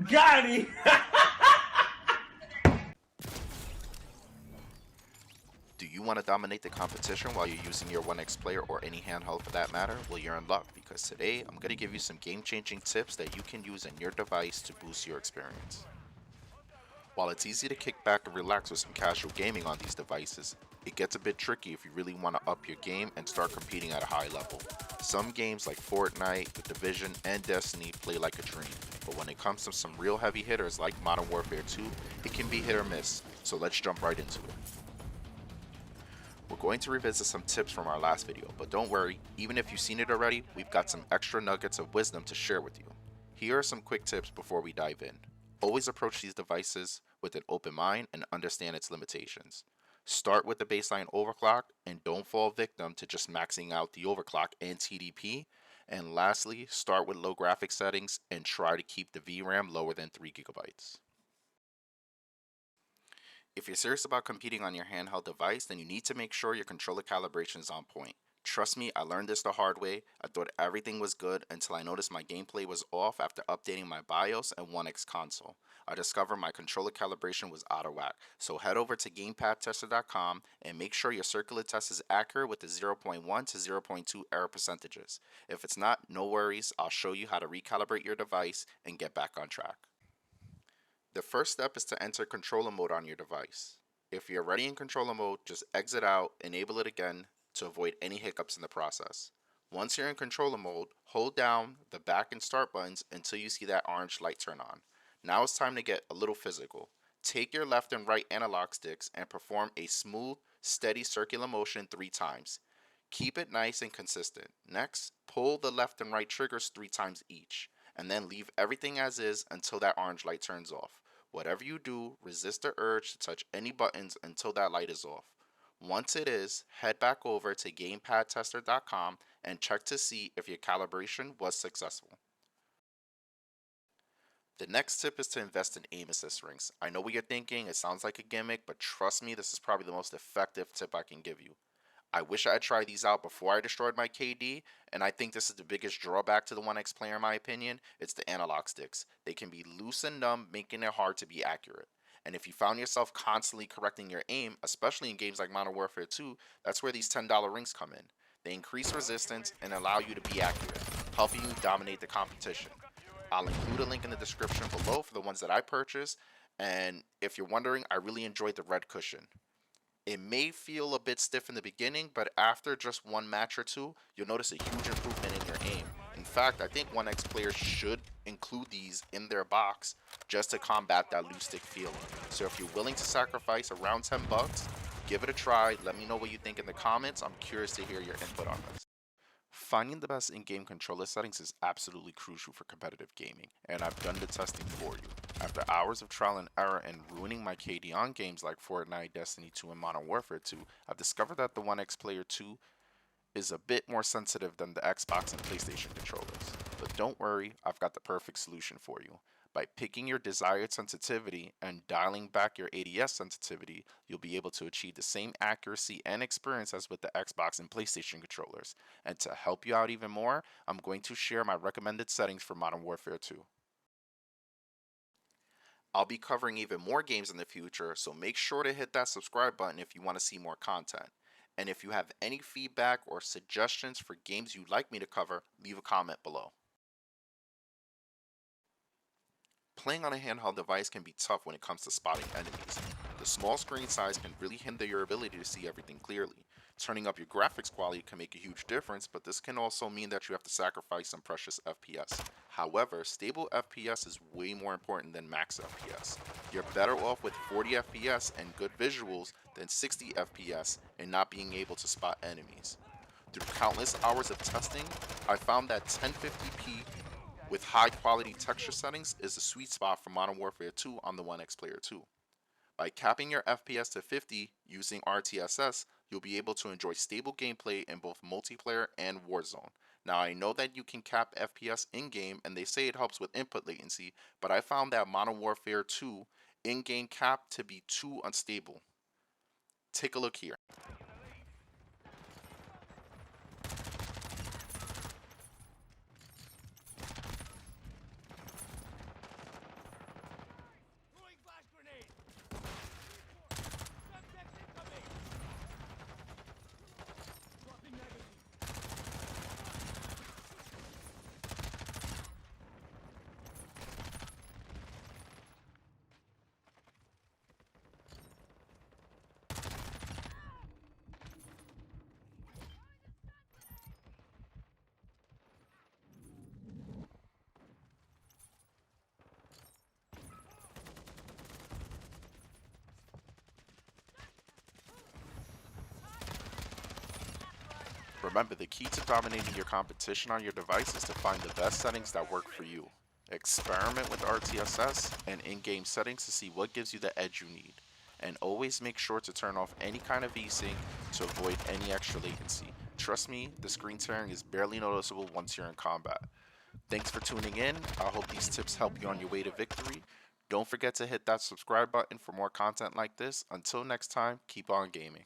Got him! Do you want to dominate the competition while you're using your onexplayer or any handheld for that matter? Well, you're in luck because today I'm going to give you some game-changing tips that you can use in your device to boost your experience. While it's easy to kick back and relax with some casual gaming on these devices, it gets a bit tricky if you really want to up your game and start competing at a high level. Some games like Fortnite, The Division, and Destiny play like a dream, but when it comes to some real heavy hitters like Modern Warfare 2, it can be hit or miss, so let's jump right into it. We're going to revisit some tips from our last video, but don't worry, even if you've seen it already, we've got some extra nuggets of wisdom to share with you. Here are some quick tips before we dive in. Always approach these devices with an open mind and understand its limitations. Start with the baseline overclock and don't fall victim to just maxing out the overclock and TDP. And lastly, start with low graphics settings and try to keep the VRAM lower than 3 GB. If you're serious about competing on your handheld device, then you need to make sure your controller calibration is on point. Trust me, I learned this the hard way. I thought everything was good until I noticed my gameplay was off after updating my BIOS and One X console. I discovered my controller calibration was out of whack, so head over to gamepadtester.com and make sure your circular test is accurate with the 0.1 to 0.2 error percentages. If it's not, no worries, I'll show you how to recalibrate your device and get back on track. The first step is to enter controller mode on your device. If you're already in controller mode, just exit out, enable it again to avoid any hiccups in the process. Once you're in controller mode, hold down the back and start buttons until you see that orange light turn on. Now it's time to get a little physical. Take your left and right analog sticks and perform a smooth, steady circular motion 3 times. Keep it nice and consistent. Next, pull the left and right triggers 3 times each, and then leave everything as is until that orange light turns off. Whatever you do, resist the urge to touch any buttons until that light is off. Once it is, head back over to gamepadtester.com and check to see if your calibration was successful. The next tip is to invest in aim assist rings. I know what you're thinking, it sounds like a gimmick, but trust me, this is probably the most effective tip I can give you. I wish I had tried these out before I destroyed my KD, and I think this is the biggest drawback to the onexplayer in my opinion. It's the analog sticks. They can be loose and numb, making it hard to be accurate. And if you found yourself constantly correcting your aim, especially in games like Modern Warfare 2, that's where these $10 rings come in. They increase resistance and allow you to be accurate, helping you dominate the competition. I'll include a link in the description below for the ones that I purchased, and if you're wondering, I really enjoyed the red cushion. It may feel a bit stiff in the beginning, but after just one match or two, you'll notice a huge improvement in your aim. In fact, I think onexplayers should include these in their box just to combat that loose stick feeling. So if you're willing to sacrifice around 10 bucks, give it a try. Let me know what you think in the comments. I'm curious to hear your input on this. Finding the best in-game controller settings is absolutely crucial for competitive gaming, and I've done the testing for you. After hours of trial and error and ruining my KD on games like Fortnite, Destiny 2, and Modern Warfare 2, I've discovered that the onexplayer 2 is a bit more sensitive than the Xbox and PlayStation controllers. But don't worry, I've got the perfect solution for you. By picking your desired sensitivity and dialing back your ADS sensitivity, you'll be able to achieve the same accuracy and experience as with the Xbox and PlayStation controllers. And to help you out even more, I'm going to share my recommended settings for Modern Warfare 2. I'll be covering even more games in the future, so make sure to hit that subscribe button if you want to see more content. And if you have any feedback or suggestions for games you'd like me to cover, leave a comment below. Playing on a handheld device can be tough when it comes to spotting enemies. The small screen size can really hinder your ability to see everything clearly. Turning up your graphics quality can make a huge difference, but this can also mean that you have to sacrifice some precious FPS. However, stable FPS is way more important than max FPS. You're better off with 40 FPS and good visuals than 60 FPS and not being able to spot enemies. Through countless hours of testing, I found that 1050p with high quality texture settings is the sweet spot for Modern Warfare 2 on the onexplayer 2. By capping your FPS to 50 using RTSS, you'll be able to enjoy stable gameplay in both multiplayer and Warzone. Now I know that you can cap FPS in-game and they say it helps with input latency, but I found that Modern Warfare 2 in-game cap to be too unstable. Take a look here. Remember, the key to dominating your competition on your device is to find the best settings that work for you. Experiment with RTSS and in-game settings to see what gives you the edge you need. And always make sure to turn off any kind of VSync to avoid any extra latency. Trust me, the screen tearing is barely noticeable once you're in combat. Thanks for tuning in. I hope these tips help you on your way to victory. Don't forget to hit that subscribe button for more content like this. Until next time, keep on gaming.